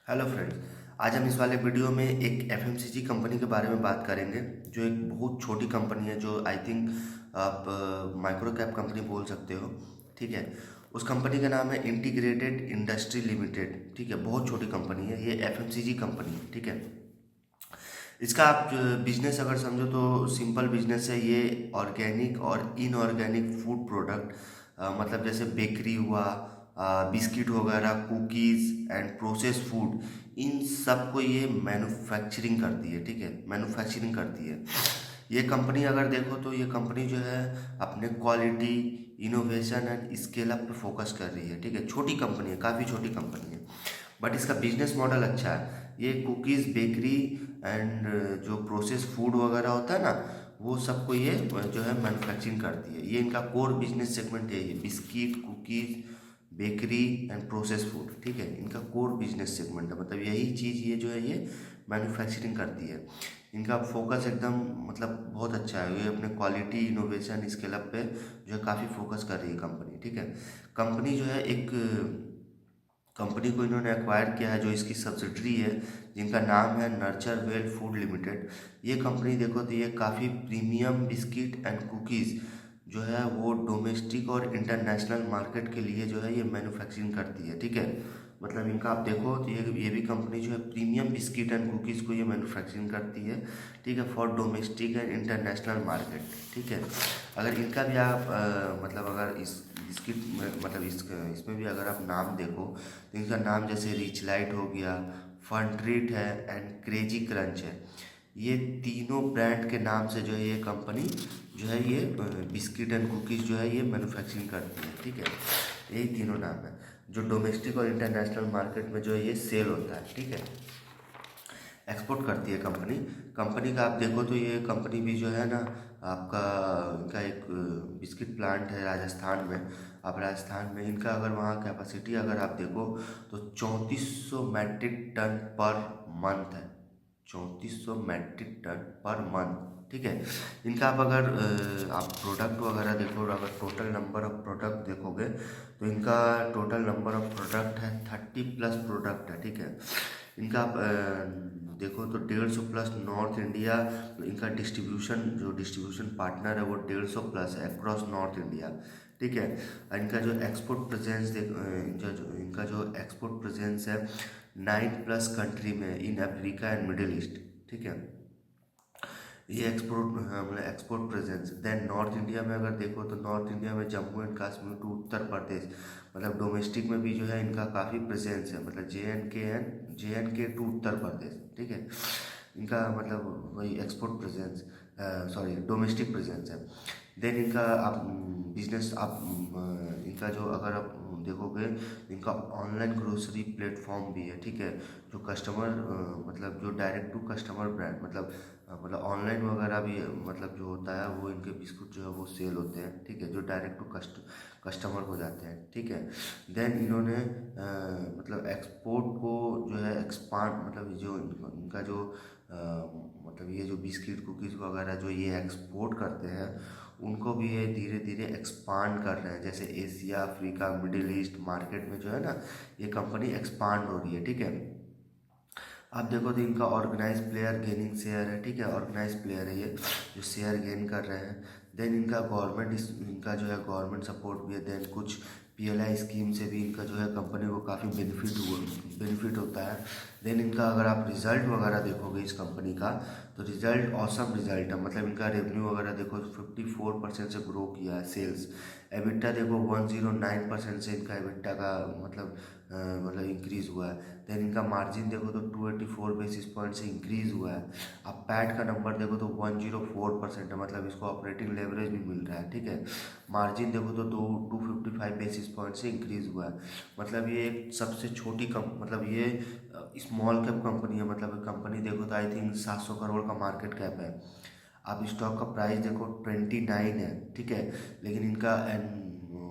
Hello friends. आज हम इस वाले वीडियो में एक एफएमसीजी कंपनी के बारे में बात करेंगे, जो एक बहुत छोटी कंपनी है, जो आई थिंक आप माइक्रो कैप कंपनी बोल सकते हो। ठीक है, उस कंपनी का नाम है इंटीग्रेटेड इंडस्ट्री लिमिटेड। ठीक है, बहुत छोटी कंपनी है, ये एफएमसीजी कंपनी है। ठीक है, इसका आप बिजनेस अगर समझो तो सिंपल बिजनेस है। ये ऑर्गेनिक और इनऑर्गेनिक फूड प्रोडक्ट, मतलब जैसे बेकरी हुआ, बिस्किट वगैरह, कुकीज़ एंड प्रोसेस फूड, इन सब को ये मैन्युफैक्चरिंग करती है। ठीक है, मैन्युफैक्चरिंग करती है ये कंपनी। अगर देखो तो ये कंपनी जो है अपने quality, innovation and scale up पे फोकस कर रही है। ठीक है, छोटी कंपनी है, काफ़ी छोटी कंपनी है, बट इसका बिजनेस मॉडल अच्छा है। ये कुकीज़, बेकरी एंड जो प्रोसेस फूड वगैरह होता है ना, वो सबको ये जो है मैन्युफैक्चरिंग करती है। ये इनका कोर बिजनेस सेगमेंट है, ये biscuit, cookies, bakery and process food. ठीक है, इनका कोर बिजनेस सेगमेंट है, मतलब यही चीज़ ये जो है ये मैन्युफैक्चरिंग करती है। इनका फोकस एकदम मतलब बहुत अच्छा है। ये अपने क्वालिटी, इनोवेशन, स्केल अप पे जो है काफ़ी फोकस कर रही है कंपनी। ठीक है, कंपनी जो है एक कंपनी को इन्होंने एक्वायर किया है, जो इसकी सब्सिडरी है, जिनका नाम है नर्चर वेल फूड लिमिटेड। ये कंपनी देखो तो ये काफ़ी प्रीमियम बिस्किट एंड कुकीज़ जो है वो डोमेस्टिक और इंटरनेशनल मार्केट के लिए जो है ये मैन्युफैक्चरिंग करती है। ठीक है, मतलब इनका आप देखो तो ये भी कंपनी जो है प्रीमियम बिस्किट एंड कुकीज़ को ये मैन्युफैक्चरिंग करती है। ठीक है, for domestic and international market. ठीक है, अगर इनका भी आप मतलब अगर इस बिस्किट में मतलब इसमें भी अगर आप नाम देखो तो इनका नाम जैसे रिच लाइट हो गया, फन ट्रीट है एंड क्रेजी क्रंच है। ये तीनों ब्रांड के नाम से जो है ये कंपनी जो है ये बिस्किट एंड कुकीज़ जो है ये मैन्युफैक्चरिंग करती है। ठीक है, यही तीनों नाम है जो डोमेस्टिक और इंटरनेशनल मार्केट में जो है ये सेल होता है। ठीक है, एक्सपोर्ट करती है कंपनी। कंपनी का आप देखो तो ये कंपनी भी जो है ना, आपका इनका एक बिस्किट प्लांट है राजस्थान में। आप राजस्थान में इनका अगर वहाँ कैपेसिटी अगर आप देखो तो 3400 मैट्रिक टन पर मंथ है। 3400 मैट्रिक टन पर मंथ। ठीक है, इनका आप अगर आप प्रोडक्ट वगैरह देखो, अगर टोटल नंबर ऑफ प्रोडक्ट देखोगे तो इनका टोटल नंबर ऑफ प्रोडक्ट है 30+ प्रोडक्ट है। ठीक है, इनका आप देखो तो 150+ नॉर्थ इंडिया। इनका डिस्ट्रीब्यूशन पार्टनर है वो 150+ है अक्रॉस नॉर्थ इंडिया। ठीक है, और इनका जो एक्सपोर्ट प्रेजेंस इनका जो एक्सपोर्ट प्रेजेंस है 9+ कंट्री में in Africa and Middle East. ठीक है, ये एक्सपोर्ट मतलब export presence. Then north India में अगर देखो तो नॉर्थ इंडिया में जम्मू एंड कश्मीर टू उत्तर प्रदेश, मतलब डोमेस्टिक में भी जो है इनका काफ़ी प्रेजेंस है, मतलब जे एंड के टू उत्तर प्रदेश। ठीक है, इनका मतलब वही export presence, sorry domestic presence है। देन इनका आप बिजनेस आप इनका जो अगर आप देखोगे, इनका ऑनलाइन ग्रोसरी प्लेटफॉर्म भी है। ठीक है, जो कस्टमर मतलब जो डायरेक्ट टू कस्टमर ब्रांड मतलब ऑनलाइन वगैरह भी मतलब जो होता है वो इनके बिस्कुट जो है वो सेल होते हैं। ठीक है, जो डायरेक्ट टू कस्टमर हो जाते हैं। ठीक है, देन इन्होंने मतलब एक्सपोर्ट को जो है एक्सपांड, मतलब जो इनका जो मतलब ये जो बिस्किट कुकीज़ वगैरह जो ये एक्सपोर्ट करते हैं, उनको भी ये धीरे धीरे एक्सपांड कर रहे हैं। जैसे Asia, Africa, middle east market में जो है ना, ये कंपनी एक्सपांड हो रही है। ठीक है, आप देखो तो इनका ऑर्गेनाइज प्लेयर गेनिंग शेयर है। ठीक है, ऑर्गेनाइज प्लेयर है ये, जो शेयर गेन कर रहे हैं। देन इनका इनका जो है गवर्नमेंट सपोर्ट भी है। देन कुछ पीएलआई स्कीम से भी इनका जो है कंपनी को काफ़ी बेनिफिट होता है। देन इनका अगर आप रिजल्ट वगैरह देखोगे इस कंपनी का, तो रिजल्ट ऑसम रिजल्ट है। मतलब इनका रेवेन्यू वगैरह देखो 54% से ग्रो किया है सेल्स। एबिटा देखो 109% से इनका एबिटा का मतलब इंक्रीज़ हुआ है। देन इनका मार्जिन देखो तो 284 बेसिस पॉइंट से इंक्रीज़ हुआ है। अब पैट का नंबर देखो तो 104% है, मतलब इसको ऑपरेटिंग लेवरेज भी मिल रहा है। ठीक है, मार्जिन देखो तो 255 बेसिस पॉइंट से इंक्रीज़ हुआ है। मतलब ये एक सबसे छोटी मतलब ये स्मॉल कैप कंपनी है। मतलब कंपनी देखो तो आई थिंक 700 करोड़ का मार्केट कैप है। आप स्टॉक का प्राइस देखो 29 है। ठीक है, लेकिन इनका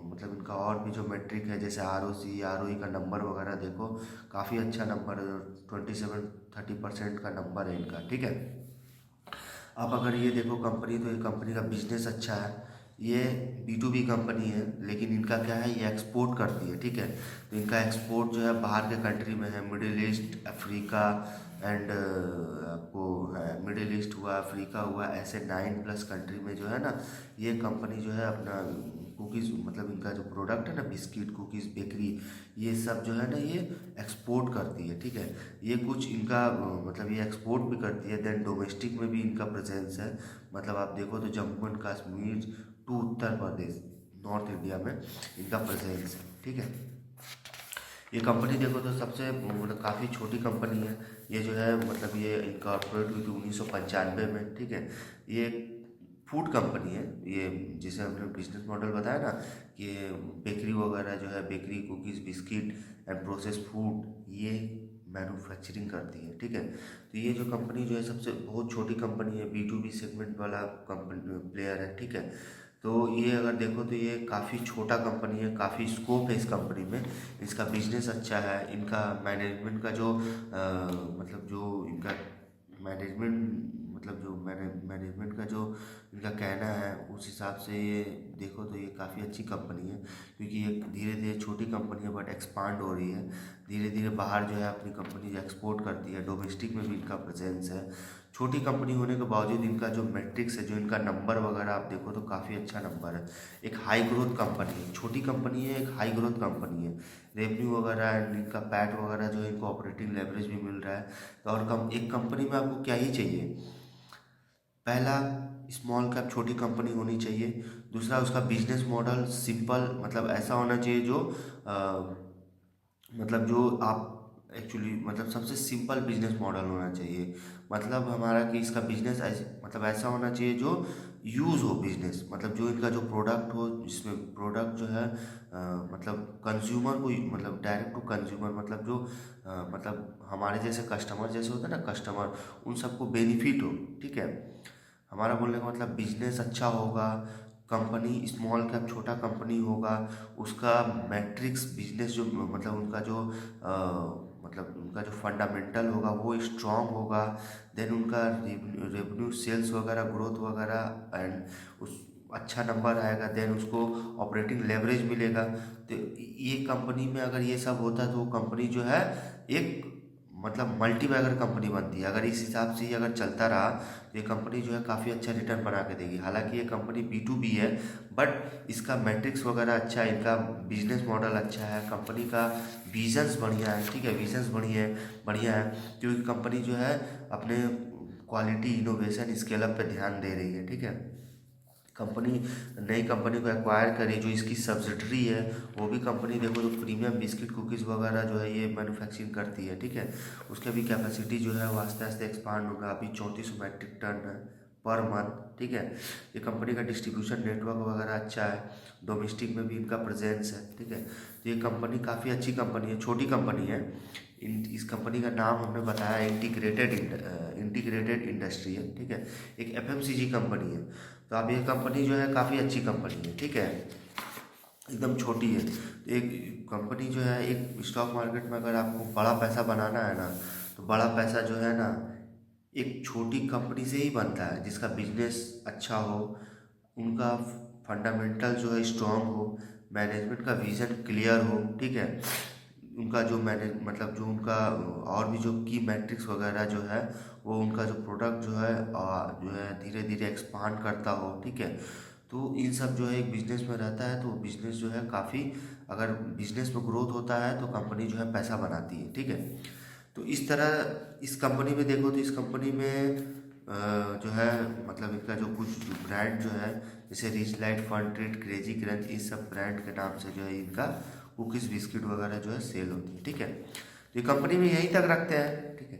मतलब इनका और भी जो मेट्रिक है, जैसे ROC ROE का नंबर वगैरह देखो, काफ़ी अच्छा नंबर है। 27-30% का नंबर है इनका। ठीक है, आप अगर ये देखो कंपनी, तो ये कंपनी का बिजनेस अच्छा है। ये B2B कंपनी है, लेकिन इनका क्या है, ये एक्सपोर्ट करती है, ठीक है। तो इनका एक्सपोर्ट जो है बाहर के कंट्री में है, मिडिल ईस्ट, अफ्रीका एंड आपको मिडिल ईस्ट हुआ, अफ्रीका हुआ, ऐसे 9+ कंट्री में जो है ना, ये कंपनी जो है अपना कुकीज़, मतलब इनका जो प्रोडक्ट है ना, बिस्किट, कुकीज़, बेकरी, ये सब जो है ना, ये एक्सपोर्ट करती है, ठीक है। ये कुछ इनका मतलब ये एक्सपोर्ट भी करती है, देन डोमेस्टिक में भी इनका प्रेजेंस है। मतलब आप देखो तो Jammu and Kashmir to Uttar Pradesh, north India में इनका प्रेजेंस है, ठीक है। ये कंपनी देखो तो सबसे मतलब काफ़ी छोटी कंपनी है। ये जो है मतलब ये इनकॉर्पोरेट हुई थी 1995 में, ठीक है। ये फूड कंपनी है, ये जिसे हमने बिजनेस मॉडल बताया ना कि बेकरी वगैरह जो है, bakery, cookies, biscuit and process food, ये मैन्युफैक्चरिंग करती है, ठीक है। तो ये जो कंपनी जो है सबसे बहुत छोटी कंपनी है, B2B सेगमेंट वाला कंपनी प्लेयर है, ठीक है। तो ये अगर देखो तो ये काफ़ी छोटा कंपनी है, काफ़ी स्कोप है इस कंपनी में, इसका बिजनेस अच्छा है, इनका मैनेजमेंट का जो मतलब जो इनका मैनेजमेंट, मतलब जो मैनेजमेंट का जो इनका कहना है, उस हिसाब से ये देखो तो ये काफ़ी अच्छी कंपनी है, क्योंकि ये धीरे धीरे छोटी कंपनी है बट एक्सपांड हो रही है धीरे धीरे, बाहर जो है अपनी कंपनी जो एक्सपोर्ट करती है, डोमेस्टिक में भी इनका प्रेजेंस है। छोटी कंपनी होने के बावजूद इनका जो मैट्रिक्स है, जो इनका नंबर वगैरह आप देखो तो काफ़ी अच्छा नंबर है। एक हाई ग्रोथ कंपनी है, छोटी कंपनी है, एक हाई ग्रोथ कंपनी है। रेवेन्यू वगैरह एंड इनका पैट वगैरह जो है, इनको ऑपरेटिंग लेवरेज भी मिल रहा है। तो और एक कंपनी में आपको क्या ही चाहिए, पहला स्मॉल कैप छोटी कंपनी होनी चाहिए। दूसरा उसका बिजनेस मॉडल सिंपल, मतलब ऐसा होना चाहिए जो मतलब जो आप एक्चुअली मतलब सबसे सिंपल बिजनेस मॉडल होना चाहिए। मतलब हमारा कि इसका बिजनेस ऐसे मतलब ऐसा होना चाहिए जो यूज़ हो बिजनेस, मतलब जो इनका जो प्रोडक्ट हो, जिसमें प्रोडक्ट जो है मतलब कंज्यूमर को, मतलब डायरेक्ट टू कंज्यूमर, मतलब जो मतलब हमारे जैसे कस्टमर जैसे होता है ना, कस्टमर, उन सबको बेनिफिट हो, ठीक है। हमारा बोलने का मतलब बिजनेस अच्छा होगा, कंपनी स्मॉल कैप छोटा कंपनी होगा, उसका मैट्रिक्स बिजनेस जो मतलब उनका जो मतलब उनका जो फंडामेंटल होगा वो स्ट्रांग होगा, देन उनका रेवेन्यू सेल्स वगैरह ग्रोथ वगैरह एंड उस अच्छा नंबर आएगा, देन उसको ऑपरेटिंग लेवरेज मिलेगा। तो ये कंपनी में अगर ये सब होता है तो वो कंपनी जो है एक मतलब मल्टी बैगर कंपनी बनती है। अगर इस हिसाब से ही अगर चलता रहा तो ये कंपनी जो है काफ़ी अच्छा रिटर्न बना के देगी। हालांकि ये कंपनी B2B है, बट इसका मैट्रिक्स वगैरह अच्छा है, इनका बिजनेस मॉडल अच्छा है, कंपनी का विजन्स बढ़िया है, ठीक है, विजन्स बढ़िया है, क्योंकि कंपनी जो है अपने क्वालिटी, इनोवेशन, स्केल अप पे ध्यान दे रही है, ठीक है। कंपनी नई कंपनी को एक्वायर करी, जो इसकी सब्सिडरी है, वो भी कंपनी देखो तो प्रीमियम बिस्किट, कुकीज़ वगैरह जो है ये मैन्युफैक्चरिंग करती है, ठीक है। उसके भी कैपेसिटी जो है वो आस्ते आस्ते एक्सपांड होगा, अभी 3400 मैट्रिक टन है पर मंथ, ठीक है। ये कंपनी का डिस्ट्रीब्यूशन नेटवर्क वगैरह अच्छा है, डोमेस्टिक में भी इनका प्रेजेंस है, ठीक है। तो ये कंपनी काफ़ी अच्छी कंपनी है, छोटी कंपनी है। इस कंपनी का नाम हमने बताया इंटीग्रेटेड इंडस्ट्री है, ठीक है। एक FMCG कंपनी है। तो अब ये कंपनी जो है काफ़ी अच्छी कंपनी है, ठीक है, एकदम छोटी है। तो एक कंपनी जो है, एक स्टॉक मार्केट में अगर आपको बड़ा पैसा बनाना है ना, तो बड़ा पैसा जो है ना एक छोटी कंपनी से ही बनता है, जिसका बिजनेस अच्छा हो, उनका फंडामेंटल जो है स्ट्रांग हो, मैनेजमेंट का विजन क्लियर हो, ठीक है। उनका जो मैनेज मतलब जो उनका और भी जो की मैट्रिक्स वगैरह जो है, वो उनका जो प्रोडक्ट जो है धीरे धीरे एक्सपांड करता हो, ठीक है। तो इन सब जो है एक बिजनेस में रहता है, तो बिजनेस जो है काफ़ी, अगर बिजनेस में ग्रोथ होता है तो कंपनी जो है पैसा बनाती है, ठीक है। तो इस तरह इस कंपनी में देखो तो इस कंपनी में जो है मतलब इनका जो कुछ ब्रांड जो है, जैसे Rich Light, Fun Treat, Crazy Crunch, इस सब ब्रांड के नाम से जो है इनका कुकीज़, बिस्किट वगैरह जो है सेल होती है, ठीक है। तो ये कंपनी में यहीं तक रखते हैं, ठीक है।